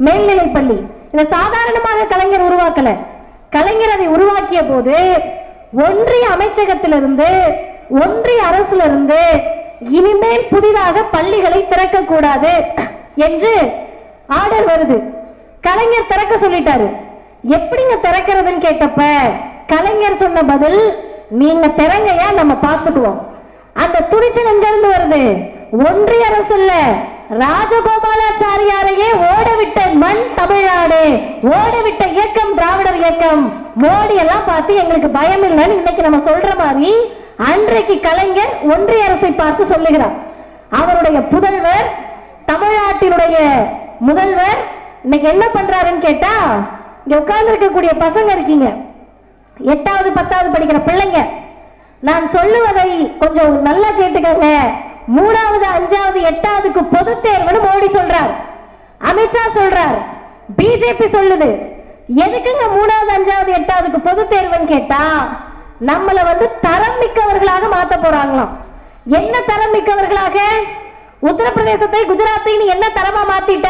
மேல்நிலை பள்ளி. இதை சாதாரணமாக கலைஞர் உருவாக்கல. கலைஞர் அதை உருவாக்கிய போது ஒன்றிய அமைச்சகத்திலிருந்து, ஒன்றிய அரசிலிருந்து இனிமேல் புதிதாக பள்ளிகளை திறக்க கூடாது என்று ஆர்டர் வருது. கலைஞர் திறக்க சொல்லிட்டாரு. எப்படிங்க திறக்கிறதுன்னு கேட்டப்ப கலைஞர் சொன்ன பதில், நீங்க திறங்கையா நம்ம பார்த்துக்குவோம். அந்த துணிச்சல் எங்கிருந்து வருது? ஒன்றிய அரசு இல்ல, ராஜகோபாலாச்சாரியாரையே ஓடவிட்ட மண் தமிழ்நாடு, ஓடவிட்ட இயக்கம் திராவிடர் இயக்கம். மோடி எல்லாம் பார்த்து எங்களுக்கு பயம் இல்லைன்னு இன்னைக்கு நம்ம சொல்ற மாதிரி அன்றைக்கு கலைஞர் ஒன்றிய அரசை பார்த்து சொல்லுகிறார். அவருடைய புதல்வர், தமிழ்நாட்டினுடைய முதல்வர் இன்னைக்கு என்ன பண்றாருன்னு கேட்டா, இங்க உட்கார்ந்து இருக்கக்கூடிய பசங்க இருக்கீங்க, 8வது 10வது படிக்கிற பிள்ளைங்க, நான் சொல்லுவதை கொஞ்சம் நல்லா கேட்டுக்கங்க. 3வது 5வது 8வதுக்கு பொது தேர்வுன்னு மோடி சொல்றார், அமித்ஷா சொல்றார், பிஜேபி சொல்லுது. எதுக்குங்க 3வது 5வது 8வதுக்கு பொது தேர்வுன்னு கேட்டா, நம்மள தரம் மிக்கவர்களாக மாத்த போறாங்களாம். என்ன தரம் மிக்கவர்களாக? உத்தரப்பிரதேசத்தை குஜராத்தை நீ என்ன தரமா மாத்திட்ட?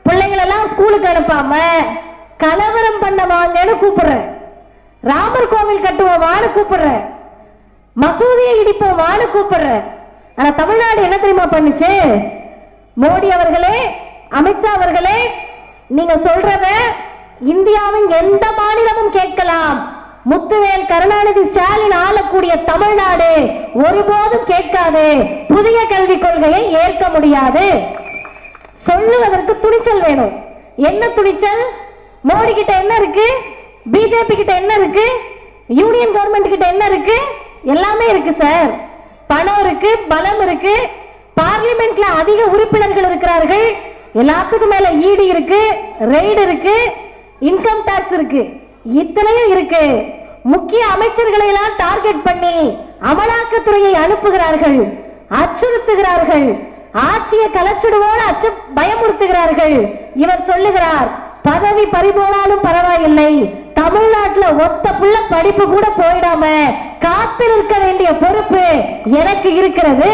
பிள்ளைகள் எல்லாம் ஸ்கூலுக்கு அனுப்பாம கலவரம் பண்ண வாங்கன்னு கூப்பிடுற, ராமர் கோவில் கட்டுவோமான்னு கூப்பிடுற, மசூதியை இடிப்போமான்னு கூப்பிடுற. ஆனா தமிழ்நாடு என்ன தெரியுமா பண்ணுச்சு? மோடி அவர்களே, அமித்ஷா அவர்களே, நீங்க சொல்றத இந்தியாவின் எந்த மாநிலமும் கேட்கலாம், முத்துவேல் கருணாநிதி ஸ்டாலின் ஆளக்கூடிய தமிழ்நாடு ஒருபோதும் கேட்காது. புதிய கல்விக் கொள்கையை ஏற்க முடியாது. சொல்லுவதற்கு துணிச்சல் வேணும். என்ன துணிச்சல்? மோடி கிட்ட என்ன இருக்கு? பிஜேபி கிட்ட என்ன இருக்கு? யூனியன் கவர்மெண்ட் கிட்ட என்ன இருக்கு? எல்லாமே இருக்கு சார். பணம் இருக்கு, பலம் இருக்கு, பார்லிமெண்ட்ல அதிக உறுப்பினர்கள் இருக்கிறார்கள், எல்லாத்துக்கும் மேல ஈடி இருக்கு, ரெய்டு இருக்கு, இன்கம் டாக்ஸ் இருக்கு, இத்தனையும் இருக்கு. முக்கிய அமைச்சர்களை எல்லாம் டார்கெட் பண்ணி அமலாக்கத்துறையை அனுப்புகிறார்கள், அச்சுறுத்துகிறார்கள், ஆட்சியை கலச்சிடுவோடு பயமுறுத்துகிறார்கள். இவர் சொல்லுகிறார், பதவி பறிபோனாலும் பரவாயில்லை, தமிழ்நாட்டில் ஒத்த புள்ள படிப்பு கூட போயிடாம காத்திருக்க வேண்டிய பொறுப்பு எனக்கு இருக்கிறது.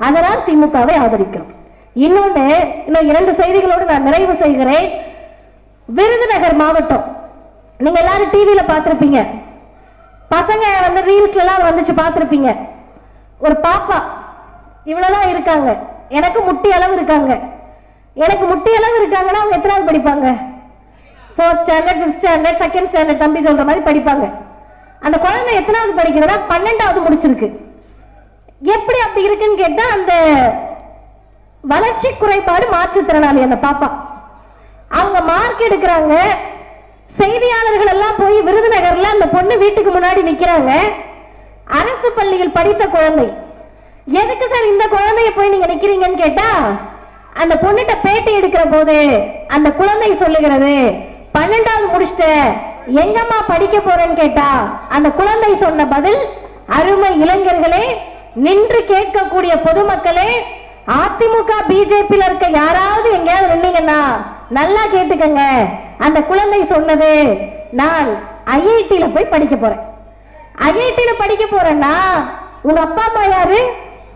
அதனால் திமுகவை ஆதரிக்கிறோம். இன்னும் 2 செய்திகளோடு நான் நிறைவு செய்கிறேன். விருதுநகர் மாவட்டம், நீங்க எல்லாரும் டிவியில பார்த்திருப்பீங்க, பசங்க ரீல்ஸ்ல எல்லாம் வந்துச்சு பார்த்திருப்பீங்க. ஒரு பாப்பா இவ்வளவுதான் இருக்காங்க, எனக்கு முட்டி அளவு இருக்காங்க. எனக்கு முட்டி அளவு இருக்காங்கன்னா அவங்க எத்தனாவது படிப்பாங்க? 4th standard, 5th standard, 2nd standard தம்பி சொல்ற மாதிரி படிப்பாங்க. அந்த குழந்தை எத்தனாவது படிக்கிறதா? 12வது முடிச்சிருக்கு. எப்படி அப்படி இருக்குன்னு கேட்டா, அந்த வளர்ச்சி குறைபாடு மாற்றுத்திறனாளி அந்த பாப்பா. அவங்க மார்க் எடுக்கிறாங்க. செய்தியாளர்கள் எல்லாம் போய் விருதுநகர்ல அந்த பொண்ணு வீட்டுக்கு முன்னாடி நிக்கிறாங்க. அரசு பள்ளியில் படித்த குழந்தை. எதுக்கு சார் இந்த குழந்தைய போய் நீங்க நிக்கிறீங்கன்னு கேட்டா, அந்த பொண்ணுட்ட பேட்டி எடுக்கிற போது அந்த குழந்தை சொல்லுகிறது, 12வது முடிச்சிட்ட, எங்கம்மா படிக்க போறேன்னு கேட்டா அந்த குழந்தை சொன்ன பதில், அருமை இளைஞர்களே, நின்று கேட்கக்கூடிய பொதுமக்களே, அதிமுக பிஜேபியில் இருக்க யாராவது எங்கேயாவது நின்னீங்கன்னா நல்லா கேட்டுக்கங்க. அந்த குழந்தை சொன்னது, நான் ஐஐடியில போய் படிக்க போறேன். ஐஐடியில படிக்க போறேன்னா உங்க அப்பா அம்மா யாரு?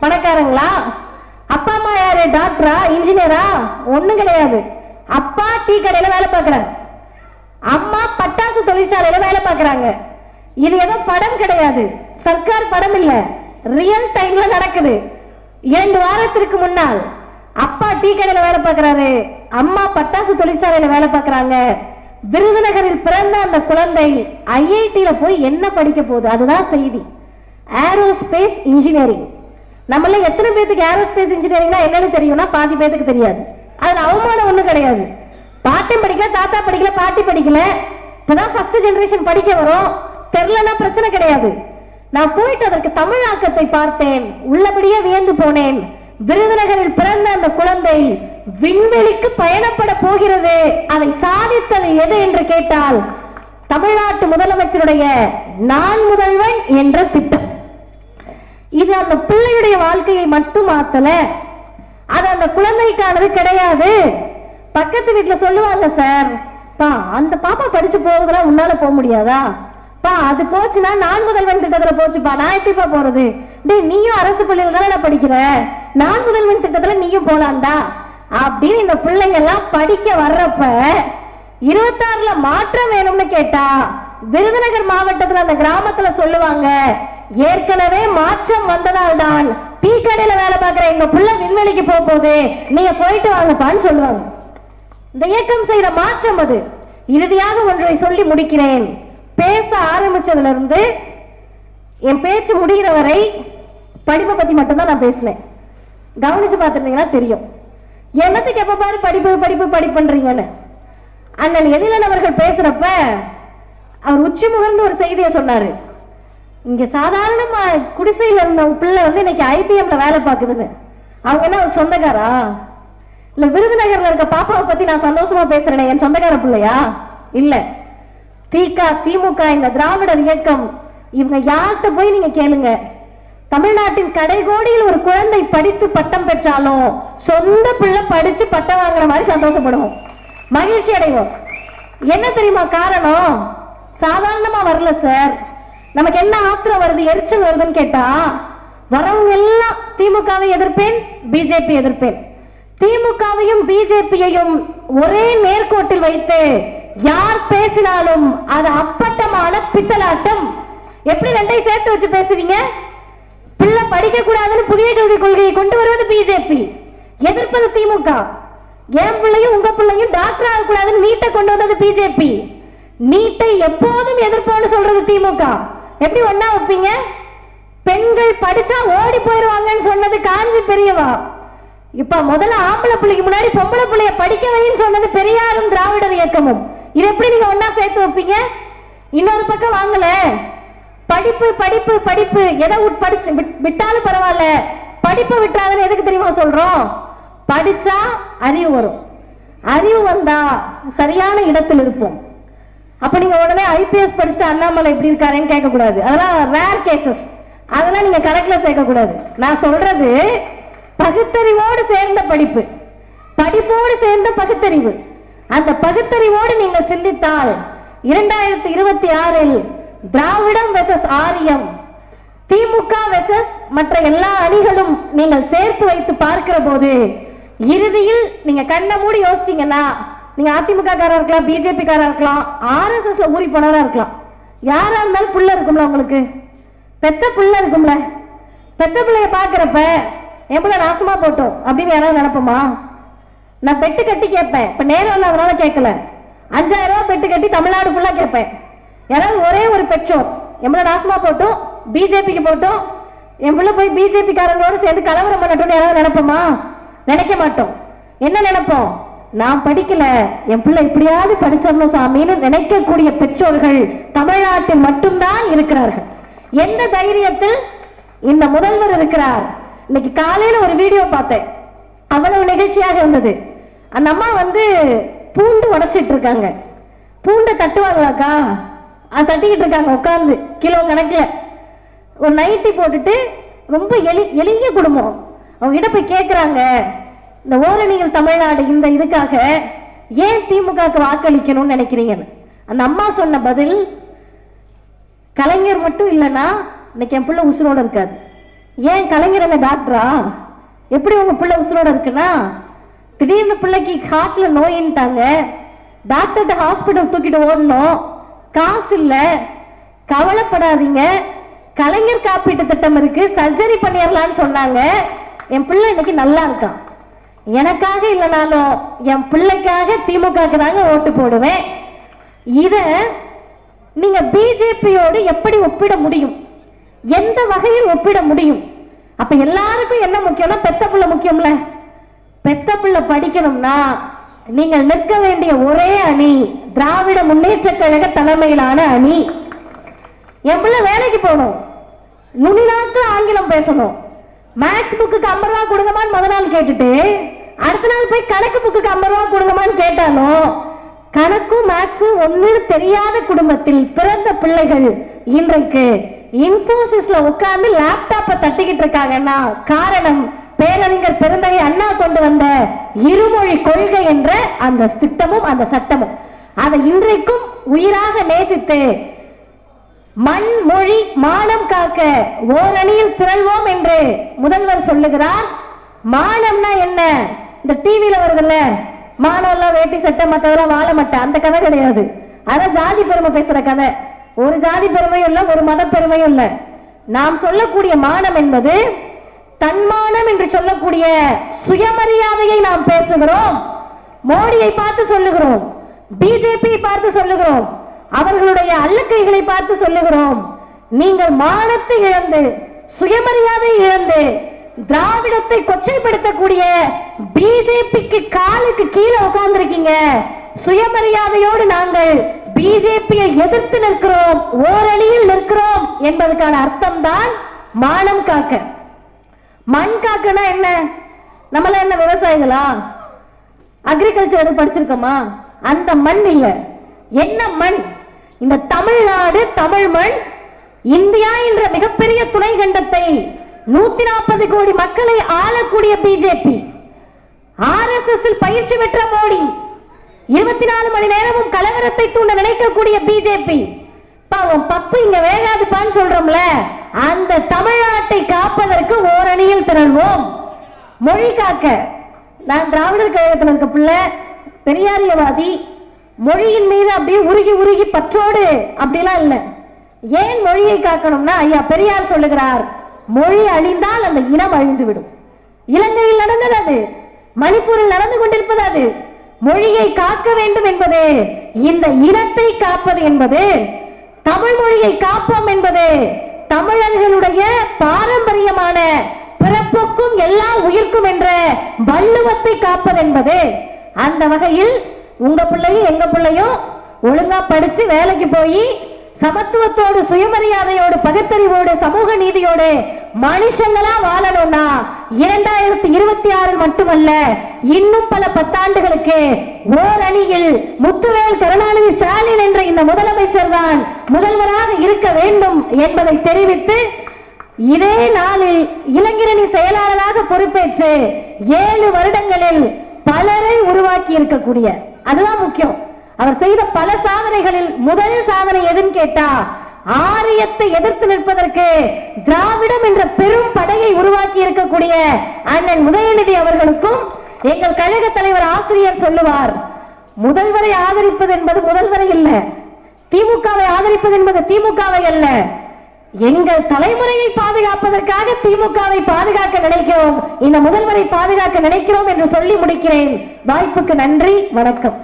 பணக்காரங்களா? அப்பா அம்மா யாரு? டாக்டரா, இன்ஜினியரா? ஒண்ணும் கிடையாது. அப்பா டீ கடையில வேலை பார்க்கிறாங்க, அம்மா பட்டாசு தொழிற்சாலையில வேலை பார்க்கறாங்க. இது ஏதோ படம் கிடையாது, சர்க்கார் படம் இல்ல, ரியல் டைம்ல நடக்குது. 2 வாரத்திற்கு முன்னால் அப்பா டீ கடையில வேலை பார்க்கிறாரு, அம்மா பட்டாசு தொழிற்சாலையில வேலை பார்க்கறாங்க. விருதுநகரில் பிறந்த அந்த குழந்தை ஐஐடியில போய் என்ன படிக்க போகுது? அதுதான் செய்தி. Aerospace engineering. நம்மள எத்தனை பேருக்கு ஏரோஸ்பேஸ் இன்ஜினியரிங்னா என்னன்னு தெரியும்னா பாதி பேருக்கு தெரியாது. அதுல அவமானம் ஒண்ணும் கிடையாது. பாட்டம் படிக்கல, தாத்தா படிக்கல, பாட்டி படிக்கல, இப்பதான் ஃபர்ஸ்ட் ஜெனரேஷன் படிக்க வரும், தெரியலன்னா பிரச்சனை கிடையாது. நான் போயிட்டு அதற்கு தமிழாக்கத்தை பார்த்தேன், உள்ளபடியே வியந்து போனேன். விருதுநகரில் பிறந்த அந்த குழந்தை விண்வெளிக்கு பயணப்பட போகிறது. அதை சாதித்தது எது என்று கேட்டால், தமிழ்நாட்டு முதலமைச்சருடைய நான் முதல்வன் என்ற திட்டம். இது அந்த பிள்ளையுடைய வாழ்க்கையை மட்டும் மாத்தல, அது அந்த குழந்தைக்கானது கிடையாது. பக்கத்து வீட்டுல சொல்லுவாங்க, சார் பா அந்த பாப்பா படிச்சு போகுதுலாம் உன்னால போக முடியாதா? பா அது போச்சுன்னா நான் முதல்வன் திட்டத்துல போச்சுப்பா, நான் எப்படிப்பா போறது? டேய் நீயும் அரசு பள்ளியில தானே படிக்கிற, நான் முதல்வன் திட்டத்துல நீயும் போலாம்டா அப்படின்னு இந்த பிள்ளைங்க எல்லாம் படிக்க வர்றப்ப 26ல மாற்றம் வேணும்னு கேட்டா, விருதுநகர் மாவட்டத்துல அந்த கிராமத்துல சொல்லுவாங்க, ஏற்கனவே மாற்றம் வந்ததால் தான் டீ கடையில வேலை பார்க்கிற எங்க பிள்ளை விண்வெளிக்கு போகுது, நீங்க போயிட்டு வாங்கப்பான்னு சொல்லுவாங்க. இந்த இயக்கம் செய்யற மாற்றம் அது. இறுதியாக ஒன்றை சொல்லி முடிக்கிறேன். பேச ஆரம்பிச்சதுல இருந்து என் பேச்சு முடிகிற வரை படிப்பை பத்தி மட்டும்தான் நான் பேசினேன். கவனிச்சு பார்த்துருந்தீங்கன்னா தெரியும், என்னத்துக்கு எப்ப பாரு படிப்பு படிப்பு படிப்புன்றீங்கன்னு. அண்ணன் எழிலன் அவர்கள் பேசுறப்ப அவர் உச்சி முகர்ந்து ஒரு செய்தியை சொன்னாரு. இங்க சாதாரணமா குடிசையில இருந்த பிள்ளை இன்னைக்கு ஐபிஎம்ல வேலை பார்க்குதுன்னு. அவங்க என்ன ஒரு சொந்தக்காரா? இல்ல விருதுநகர்ல இருக்க பாப்பாவை பத்தி நான் சந்தோஷமா பேசுறேன், என் சொந்தக்கார பிள்ளையா? இல்ல. திமுக இந்த திராவிடர் இயக்கம், இவங்க யார்கிட்ட போய் நீங்க கேளுங்க, தமிழ்நாட்டின் கடைகோடியில் ஒரு குழந்தை படித்து பட்டம் பெற்றாலும் சொந்த பிள்ளை படிச்சு பட்டம் வாங்குற மாதிரி சந்தோஷப்படுவோம், மகிழ்ச்சி அடைவோம். என்ன தெரியுமா காரணம்? சாதாரணமா வரல சார். நமக்கு என்ன ஆத்திரம் வருது, எரிச்சல் வருதுன்னு கேட்டா, வரவங்க எல்லாம் திமுகவை எதிர்ப்பேன், பிஜேபி எதிர்ப்பேன். திமுகவையும் பிஜேபியையும் ஒரே நேர்கோட்டில் வைத்து யார் பேசினாலும் அது அப்பட்டமான பித்தலாட்டம். எப்படி ரெண்டையும் சேர்த்து வச்சு பேசுவீங்க? பிள்ளை படிக்க கூடாதுன்னு புதிய கல்விக் கொள்கையை கொண்டு வருவது பிஜேபி, எதிர்ப்பது திமுக. என் பிள்ளையும் உங்க பிள்ளையும் டாக்டர் ஆகக்கூடாதுன்னு நீட்டை கொண்டு வந்தது பிஜேபி, நீட்டை எப்போதும் எதிர்ப்போன்னு சொல்றது திமுக. எப்படி ஒன்னா வைப்பீங்க? பெண்கள் படிச்சா ஓடி போயிருவாங்கன்னு சொன்னது காஞ்சி பெரியவா. இப்ப முதல்ல ஆம்பளை பிள்ளைக்கு முன்னாடி பொம்பளை பிள்ளைய படிக்க வைன்னு சொன்னது பெரியாரும் திராவிடர் இயக்கமும். இது எப்படி நீங்க ஒன்னா சேர்த்து வைப்பீங்க? இன்னொரு பக்கம் வாங்கல, படிப்பு படிப்பு படிப்பு, எதை படிச்சு விட்டாலும் பரவாயில்ல, படிப்பை விட்டாதுன்னு எதுக்கு தெரியுமா சொல்றோம்? படிச்சா அறிவு வரும், அறிவு வந்தா சரியான இடத்தில் இருப்போம். அப்ப நீங்க உடனே ஐபிஎஸ் படிச்சுட்டு அண்ணாமலை எப்படி இருக்காருன்னு கேட்க கூடாது. அதெல்லாம் ரேர் கேசஸ், அதெல்லாம் நீங்க கணக்குல சேர்க்க கூடாது. நான் சொல்றது பகுத்தறிவோடு சேர்ந்த படிப்பு, படிப்போடு சேர்ந்த பகுத்தறிவு. அந்த பகுத்தறிவோடு நீங்கள் சிந்தித்தால் 2026 திராவிடம் வெர்சஸ் ஆரியம், திமுக வெர்சஸ் மற்ற எல்லா அணிகளும் நீங்கள் சேர்த்து வைத்து பார்க்கிற போது இறுதியில் நீங்க கண்ணை மூடி யோசிச்சீங்கன்னா, நீங்க அதிமுக காரா இருக்கலாம், பிஜேபி காரா இருக்கலாம், ஆர்எஸ்எஸ்ல ஊறி போனவரா இருக்கலாம், யாரா இருந்தாலும் புள்ள இருக்கும்ல, உங்களுக்கு பெத்த புள்ள இருக்கும்ல. பெத்த பிள்ளைய பாக்குறப்ப என் பிள்ளை நாசமா போட்டோம் அப்படின்னு யாராவது நினைப்போமா? நான் பெட்டு கட்டி கேட்பேன். இப்ப நேரம் இல்லாதனால கேட்கல. 5000 ரூபாய் பெட்டு கட்டி தமிழ்நாடு ஃபுல்லா கேட்பேன். யாராவது ஒரே ஒரு பெற்றோர் என் பிள்ளை நாசமா போட்டோம், பிஜேபிக்கு போட்டோம், என் பிள்ளை போய் பிஜேபி காரங்களோட சேர்ந்து கலவரம் பண்ணட்டும் யாராவது நினைப்போமா? நினைக்க மாட்டோம். என்ன நினைப்போம்? நான் படிக்கல, என் பிள்ளை இப்படியாவது படிச்சிடணும் சாமின்னு நினைக்கக்கூடிய பெற்றோர்கள் தமிழ்நாட்டில் மட்டும்தான் இருக்கிறார்கள். எந்த தைரியத்தில் இந்த முதல்வர் இருக்கிறார்? இன்னைக்கு காலையில ஒரு வீடியோ பார்த்தேன், அவ்வளவு நிகழ்ச்சியாக இருந்தது. அந்த அம்மா பூண்டு உடைச்சிட்டு இருக்காங்க. பூண்டை தட்டுவாங்களாக்கா? தட்டிக்கிட்டு இருக்காங்க உட்கார்ந்து கிலோ கணக்குல. ஒரு நைட்டி போட்டுட்டு ரொம்ப எளிய குடும்பம். அவங்க கிட்ட போய் கேட்கிறாங்க, இந்த ஓரணிகள் தமிழ்நாடு இந்த இதுக்காக ஏன் திமுகவுக்கு வாக்களிக்கணும்னு நினைக்கிறீங்கன்னு. அந்த அம்மா சொன்ன பதில், கலைஞர் மட்டும் இல்லைன்னா இன்னைக்கு என் பிள்ளை உசுரோட இருக்காது. ஏன் கலைஞர் என்ன டாக்டரா? எப்படி உங்க பிள்ளை உசுரோட இருக்குன்னா, திடீர்னு பிள்ளைக்கு ஹார்ட்ல நோயின்ட்டாங்க, டாக்டர்கிட்ட ஹாஸ்பிட்டல் தூக்கிட்டு ஓடணும், காசு இல்ல, கவலைப்படாதீங்க, கலைஞர் காப்பீட்டு திட்டம் இருக்கு, சர்ஜரி பண்ணிடலான்னு சொன்னாங்க, என் பிள்ளை இன்னைக்கு நல்லா இருக்கான். எனக்காக இல்லைனாலும் என் பிள்ளைக்காக திமுக தாங்க ஓட்டு போடுவேன். இத நீங்க பிஜேபியோடு எப்படி ஒப்பிட முடியும்? எந்த வகையில் ஒப்பிட முடியும்? அப்ப எல்லாருக்கும் என்ன முக்கியம்னா, பெத்த பிள்ளை முக்கியம்ல. பெத்த பிள்ளை படிக்கணும்னா நீங்கள் நிற்க வேண்டிய ஒரே அணி திராவிட முன்னேற்ற கழக தலைமையிலான அணி. என் பிள்ளை வேலைக்கு போகணும், நுனிநாக்கு ஆங்கிலம் பேசணும், மேக்ஸ் புக்கு 50 ரூபா கொடுங்கமான்னு முத நாள் கேட்டுட்டு அடுத்த நாள் போய் கணக்கு புக்கு 50 ரூபா கொடுங்கமான்னு கேட்டாலும், கணக்கும் மேக்ஸும் ஒன்னு தெரியாத குடும்பத்தில் பிறந்த பிள்ளைகள் இன்றைக்கு இன்போசிஸ்ல உட்கார்ந்து லேப்டாப்பை தட்டிக்கிட்டு இருக்காங்கன்னா காரணம் பேரறிஞர் பெருந்தகை அண்ணா கொண்டு வந்த இருமொழி கொள்கை என்ற அந்த திட்டமும் அந்த சட்டமும். அதை இன்றைக்கும் உயிராக நேசித்து மண் மொழி மானம் காக்க ஓரணியில் திரள்வோம் என்று முதல்வர் சொல்லுகிறார். மானம்னா என்ன? இந்த டிவியில வருதுல்ல, மானம்லாம் வேட்டி சட்டை மற்றதெல்லாம் வாழ மாட்டேன், அந்த கதை கிடையாது. அதான் ஜாதி பெருமை பேசுற கதை. ஒரு ஜாதி பெருமையும் இல்ல, ஒரு மத பெருமையும் இல்ல. நாம் சொல்லக்கூடிய மானம் என்பது தன்மானம் என்று சொல்லக்கூடிய சுயமரியாதையை நாம் பேசுகிறோம். மோடியை பார்த்து சொல்லுகிறோம், பிஜேபி பார்த்து சொல்லுகிறோம், அவர்களுடைய அல்லக்கைகளை பார்த்து சொல்லுகிறோம். நீங்கள் மானத்தை இழந்து சுயமரியாதை இழந்து திராவிடத்தை கொச்சைப்படுத்தக்கூடிய பிஜேபிக்கு காலுக்கு கீழே உட்கார்ந்திருக்கீங்க. சுயமரியாதையோடு நாங்கள் பிஜேபியை எதிர்த்து நிற்கிறோம், ஓரணியில் நிற்கிறோம் என்பதற்கான அர்த்தம் தான் மானம் காக்க. மண் காக்கனா என்ன? நம்மள என்ன விவசாயிகளா? அக்ரிகல்ச்சர் படிச்சிருக்கோமா? அந்த மண் இல்ல. என்ன மண்? இந்த தமிழ்நாடு, தமிழ் மண். இந்தியா என்ற மிகப்பெரிய துணை கண்டத்தை 140 கோடி மக்களை ஆளக்கூடிய பிஜேபி, ஆர்எஸ்எஸ் பயிற்சி பெற்ற மோடி, 24 மணி நேரமும் கலவரத்தை தூண்ட நினைக்கக்கூடிய பிஜேபி, பாவம் பப்பு இங்க வேகாதுப்பான்னு சொல்றோம்ல, அந்த தமிழ்நாட்டை காப்பதற்கு ஓரணியில் திரள்வோம். மொழி காக்க. நான் திராவிடர் கழகத்தில் இருக்க பிள்ளை, பெரியாரியவாதி, மொழியின் மீது அப்படியே உருகி உருகி பற்றோடு அப்படிலாம் இல்லை. ஏன் மொழியை காக்கணும்னா, ஐயா பெரியார் சொல்லுகிறார், மொழி அழிந்தால் அந்த இனம் அழிந்துவிடும். இலங்கையில் நடந்தது அது, மணிப்பூரில் நடந்து கொண்டிருப்பது அது. மொழியை காக்க வேண்டும் என்பது, இந்த இனத்தை காப்பது என்பது, தமிழ் மொழியை காப்போம் என்பது தமிழர்களுடைய பாரம்பரியமான பிறப்புக்கும் எல்லா உயிர்க்கும் என்ற வள்ளுவத்தை காப்பது என்பது. அந்த வகையில் உங்க பிள்ளையும் எங்க பிள்ளையும் ஒழுங்கா படிச்சு வேலைக்கு போய் சமத்துவத்தோடு சுயமரியாதையோடு பகுத்தறிவோடு சமூக நீதியோடு மனுஷங்களா வாழணும்னா 2026 மட்டுமல்ல, இன்னும் பல பத்தாண்டுகளுக்கு ஓர் அணியில் முத்துவேல் கருணாநிதி ஸ்டாலின் என்ற இந்த முதலமைச்சர் தான் முதல்வராக இருக்க வேண்டும் என்பதை தெரிவித்து, இதே நாளில் இளைஞரணி செயலாளராக பொறுப்பேற்று 7 வருடங்களில் பலரை உருவாக்கி இருக்கக்கூடிய, அதுதான் முக்கியம், அவர் செய்த பல சாதனைகளில் முதல் சாதனை எதுன்னு கேட்டா, ஆரியத்தை எதிர்த்து நிற்பதற்கு திராவிடம் என்ற பெரும் படையை உருவாக்கி இருக்கக்கூடிய அண்ணன் உதயநிதி அவர்களுக்கும் எங்கள் கழக தலைவர் ஆசிரியர் சொல்லுவார், முதல்வரை ஆதரிப்பது என்பது முதல்வரை இல்ல, திமுகவை ஆதரிப்பது என்பது திமுகவை அல்ல, எங்கள் தலைமுறையை பாதுகாப்பதற்காக திமுகவை பாதுகாக்க நினைக்கிறோம், இந்த முதல்வரை பாதுகாக்க நினைக்கிறோம் என்று சொல்லி முடிக்கிறேன். வாய்ப்புக்கு நன்றி, வணக்கம்.